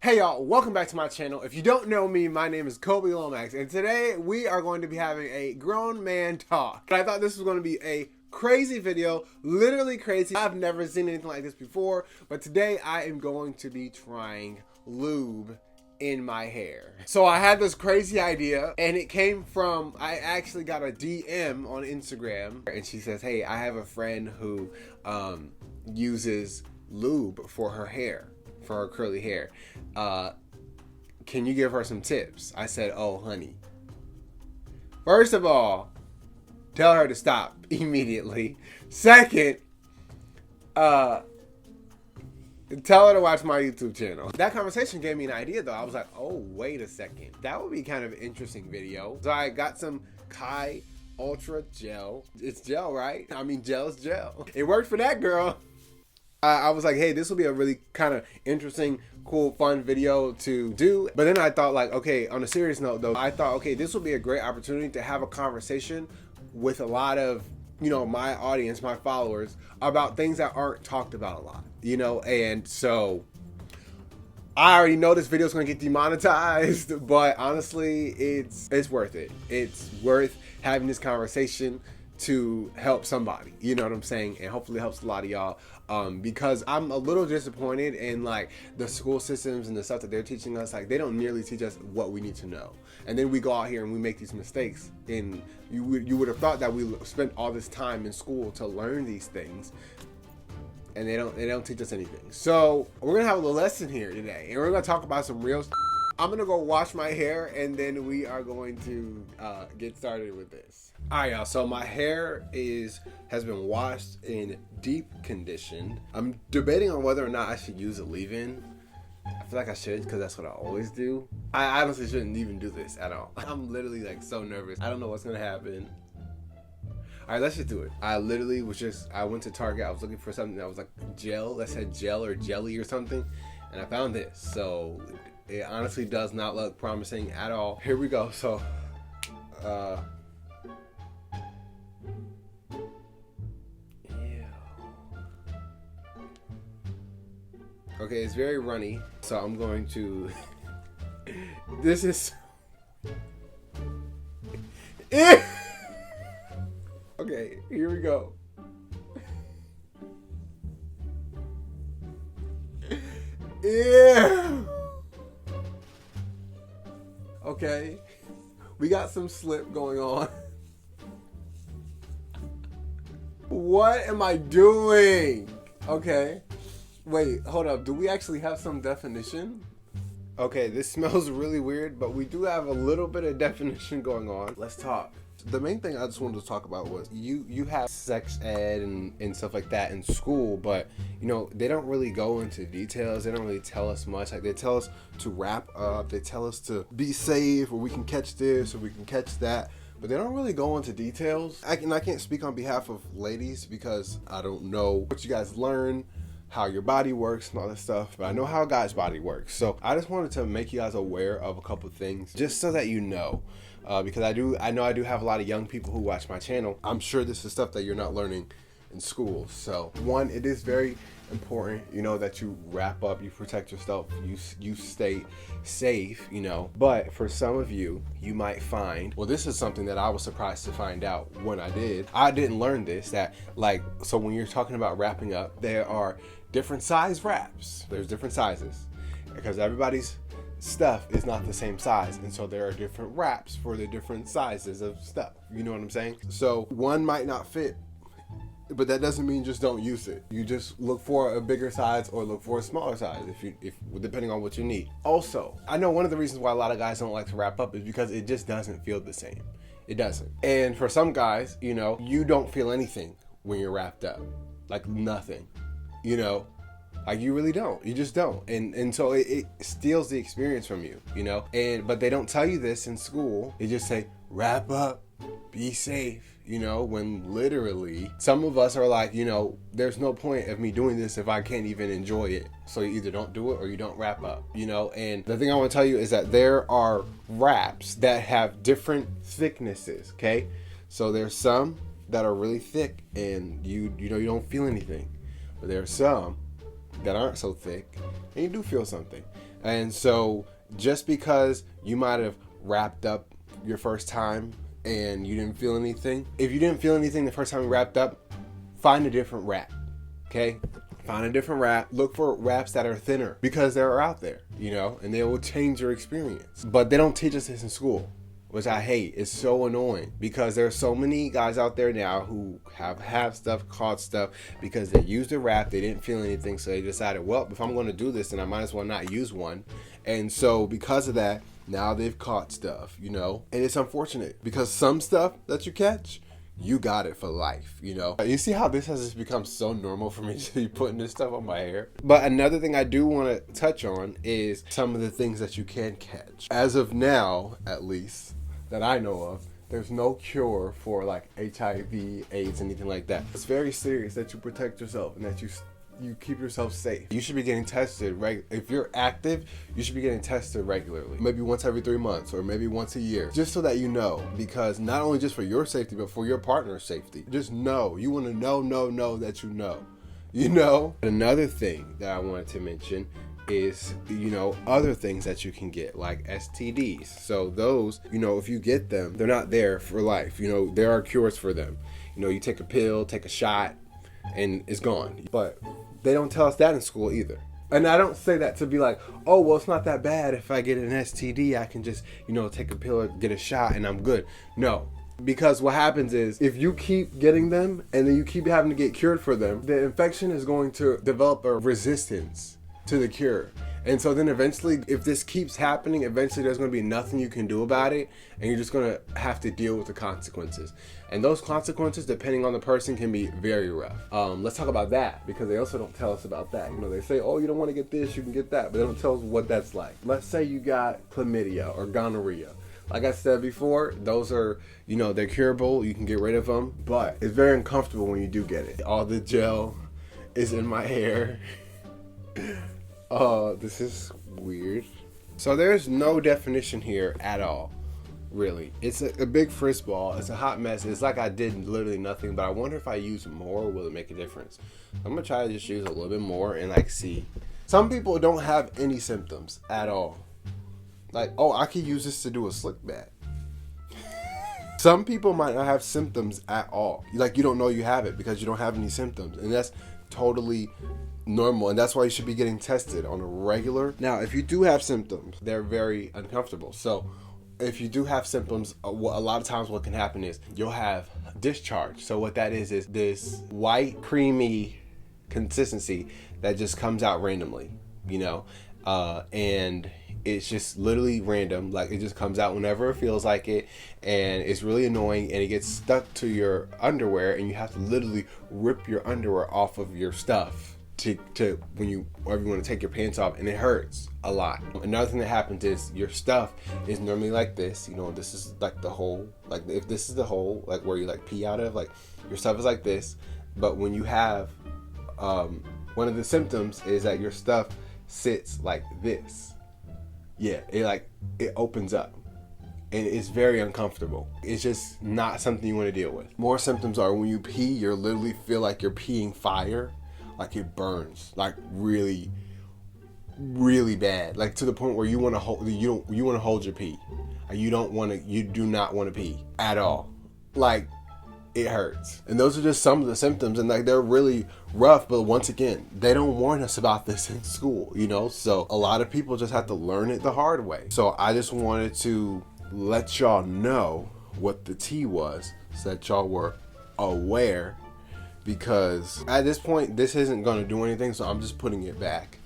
Hey y'all, welcome back to my channel. If you don't know me, my name is Kobe Lomax, and today we are going to be having a grown man talk. But I thought this was going to be a crazy video, literally crazy. I've never seen anything like this before, but today I am going to be trying lube in my hair. So I had this crazy idea, and it came from, I actually got a DM on Instagram, and she says, hey, I have a friend who uses lube for her hair. For her curly hair. Can you give her some tips? I said, oh, honey. First of all, tell her to stop immediately. Second, tell her to watch my YouTube channel. That conversation gave me an idea though. I was like, oh, wait a second. That would be kind of an interesting video. So I got some Kai Ultra Gel. It's gel, right? I mean, gel's gel. It worked for that girl. I was like, hey, this will be a really kind of interesting, cool, fun video to do. But then I thought, like, okay, on a serious note though, I thought, okay, this will be a great opportunity to have a conversation with a lot of, you know, my audience, my followers, about things that aren't talked about a lot, you know? And so I already know this video is going to get demonetized, but honestly, it's worth it. It's worth having this conversation to help somebody, you know what I'm saying? And hopefully it helps a lot of y'all, because I'm a little disappointed in like the school systems and the stuff that they're teaching us. Like, they don't nearly teach us what we need to know, and then we go out here and we make these mistakes. And you would have thought that we spent all this time in school to learn these things, and they don't teach us anything. So we're gonna have a little lesson here today, and we're gonna talk about some real I'm gonna go wash my hair, and then we are going to get started with this. All right, y'all, so my hair has been washed in deep condition. I'm debating on whether or not I should use a leave-in. I feel like I should, because that's what I always do. I honestly shouldn't even do this at all. I'm literally like so nervous. I don't know what's gonna happen. All right, let's just do it. I literally I went to Target. I was looking for something that was like gel, that said gel or jelly or something, and I found this. So it honestly does not look promising at all. Here we go. So, okay, it's very runny. So I'm going to, this is, okay, here we go. Ew. Okay, we got some slip going on. What am I doing? Okay, wait, hold up. Do we actually have some definition? Okay, this smells really weird, but we do have a little bit of definition going on. Let's talk. The main thing I just wanted to talk about was you have sex ed and stuff like that in school, but you know, they don't really go into details. They don't really tell us much. Like, they tell us to wrap up, they tell us to be safe, or we can catch this or we can catch that, but they don't really go into details. I can't speak on behalf of ladies because I don't know what you guys learn, how your body works and all that stuff, but I know how a guy's body works. So I just wanted to make you guys aware of a couple things, just so that you know. Because I know I do have a lot of young people who watch my channel. I'm sure this is stuff that you're not learning in school. So one, it is very important, you know, that you wrap up, you protect yourself, you stay safe, you know. But for some of you, you might find, well, this is something that I was surprised to find out when I didn't learn this, that like, so when you're talking about wrapping up, there are different size wraps. There's different sizes, because everybody's stuff is not the same size, and so there are different wraps for the different sizes of stuff, you know what I'm saying? So one might not fit, but that doesn't mean just don't use it. You just look for a bigger size or look for a smaller size if depending on what you need. Also, I know one of the reasons why a lot of guys don't like to wrap up is because it just doesn't feel the same. It doesn't. And for some guys, you know, you don't feel anything when you're wrapped up, like nothing, you know. Like, you really don't. You just don't. And so it steals the experience from you, you know? But they don't tell you this in school. They just say, wrap up, be safe, you know? When literally, some of us are like, you know, there's no point of me doing this if I can't even enjoy it. So you either don't do it or you don't wrap up, you know? And the thing I want to tell you is that there are wraps that have different thicknesses, okay? So there's some that are really thick and you know, you don't feel anything. But there are some that aren't so thick and you do feel something. And so just because you might have wrapped up your first time and you didn't feel anything, if you didn't feel anything the first time you wrapped up, find a different wrap. Okay? Find a different wrap. Look for wraps that are thinner because they're out there, you know, and they will change your experience. But they don't teach us this in school, which I hate. It's so annoying because there are so many guys out there now who have stuff, caught stuff because they used a wrap, they didn't feel anything, so they decided, well, if I'm going to do this, then I might as well not use one. And so because of that, now they've caught stuff, you know, and it's unfortunate because some stuff that you catch, you got it for life, you know. You see how this has just become so normal for me to be putting this stuff on my hair? But another thing I do want to touch on is some of the things that you can catch. As of now, at least, that I know of, there's no cure for like HIV, AIDS, anything like that. It's very serious that you protect yourself and that you keep yourself safe. You should be getting tested, if you're active, you should be getting tested regularly. Maybe once every 3 months or maybe once a year, just so that you know, because not only just for your safety, but for your partner's safety. Just know, you want to know that you know. You know? Another thing that I wanted to mention is, you know, other things that you can get like STDs. So those, you know, if you get them, they're not there for life. You know, there are cures for them. You know, you take a pill, take a shot, and it's gone. But they don't tell us that in school either. And I don't say that to be like, oh, well, it's not that bad. If I get an STD, I can just, you know, take a pill or get a shot and I'm good. No. Because what happens is if you keep getting them and then you keep having to get cured for them, the infection is going to develop a resistance to the cure. And so then eventually, if this keeps happening, eventually there's going to be nothing you can do about it, and you're just going to have to deal with the consequences. And those consequences, depending on the person, can be very rough. Let's talk about that, because they also don't tell us about that. You know, they say, oh, you don't want to get this, you can get that, but they don't tell us what that's like. Let's say you got chlamydia or gonorrhea. Like I said before, those are, you know, they're curable, you can get rid of them, but it's very uncomfortable when you do get it. All the gel is in my hair. This is weird. So there's no definition here at all, really. It's a big frizz ball. It's a hot mess. It's like I did literally nothing, but I wonder if I use more, will it make a difference? I'm gonna try to just use a little bit more and like see. Some people don't have any symptoms at all. Like, oh, I could use this to do a slick back. Some people might not have symptoms at all. Like, you don't know you have it because you don't have any symptoms, and that's totally normal, and that's why you should be getting tested on a regular. Now, if you do have symptoms, they're very uncomfortable. So if you do have symptoms, a lot of times what can happen is you'll have discharge. So what that is this white creamy consistency that just comes out randomly, you know, and it's just literally random. Like, it just comes out whenever it feels like it, and it's really annoying, and it gets stuck to your underwear, and you have to literally rip your underwear off of your stuff to when you want to take your pants off, and it hurts a lot. Another thing that happens is your stuff is normally like this, you know, this is like the hole, like if this is the hole, like where you like pee out of, like your stuff is like this. But when you have one of the symptoms is that your stuff sits like this. Yeah, it opens up, and it's very uncomfortable. It's just not something you want to deal with. More symptoms are when you pee, you literally feel like you're peeing fire. Like, it burns, like really, really bad. Like, to the point where you want to hold your pee. You do not want to pee at all. Like, it hurts. And those are just some of the symptoms, and like, they're really rough. But once again, they don't warn us about this in school, you know? So a lot of people just have to learn it the hard way. So I just wanted to let y'all know what the tea was, so that y'all were aware. Because at this point, this isn't going to do anything, so I'm just putting it back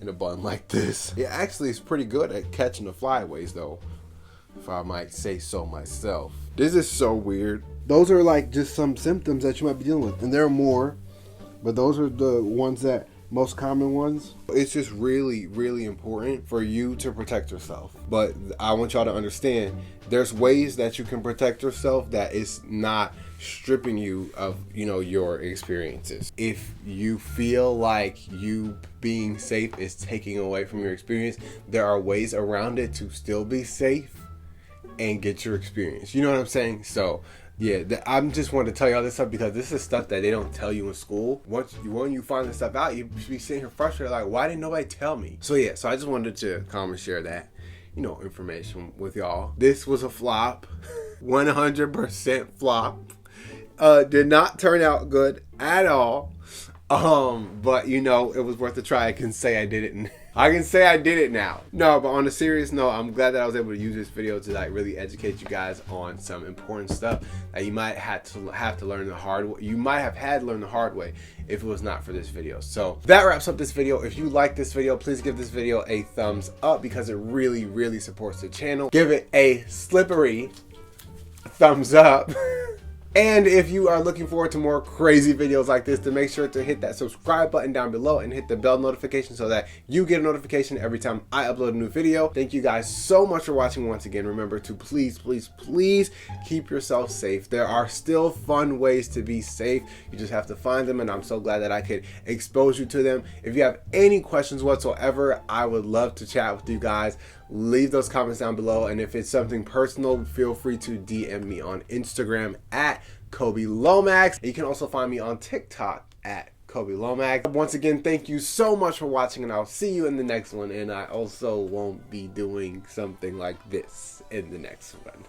in a bun like this. It actually is pretty good at catching the flyaways, though, if I might say so myself. This is so weird. Those are like just some symptoms that you might be dealing with, and there are more, but those are the ones that most common ones. It's just really, really important for you to protect yourself. But I want y'all to understand, there's ways that you can protect yourself that is not stripping you of, you know, your experiences. If you feel like you being safe is taking away from your experience, there are ways around it to still be safe and get your experience. You know what I'm saying? So Yeah, I'm just wanting to tell y'all this stuff because this is stuff that they don't tell you in school. When you find this stuff out, you be sitting here frustrated like, why didn't nobody tell me? So yeah, so I just wanted to come and share that, you know, information with y'all. This was a flop, 100% flop. Did not turn out good at all. But you know, it was worth a try. I can say I did it. I can say I did it now. No, but on a serious note, I'm glad that I was able to use this video to like really educate you guys on some important stuff that you might have to learn the hard way. You might have had to learn the hard way if it was not for this video. So that wraps up this video. If you like this video, please give this video a thumbs up because it really, really supports the channel. Give it a slippery thumbs up. And if you are looking forward to more crazy videos like this, then make sure to hit that subscribe button down below and hit the bell notification so that you get a notification every time I upload a new video. Thank you guys so much for watching once again. Remember to please, please, please keep yourself safe. There are still fun ways to be safe. You just have to find them, and I'm so glad that I could expose you to them. If you have any questions whatsoever, I would love to chat with you guys. Leave those comments down below, and if it's something personal, feel free to DM me on Instagram at Kobe Lomax. You can also find me on TikTok at Kobe Lomax. Once again, thank you so much for watching, and I'll see you in the next one. And I also won't be doing something like this in the next one.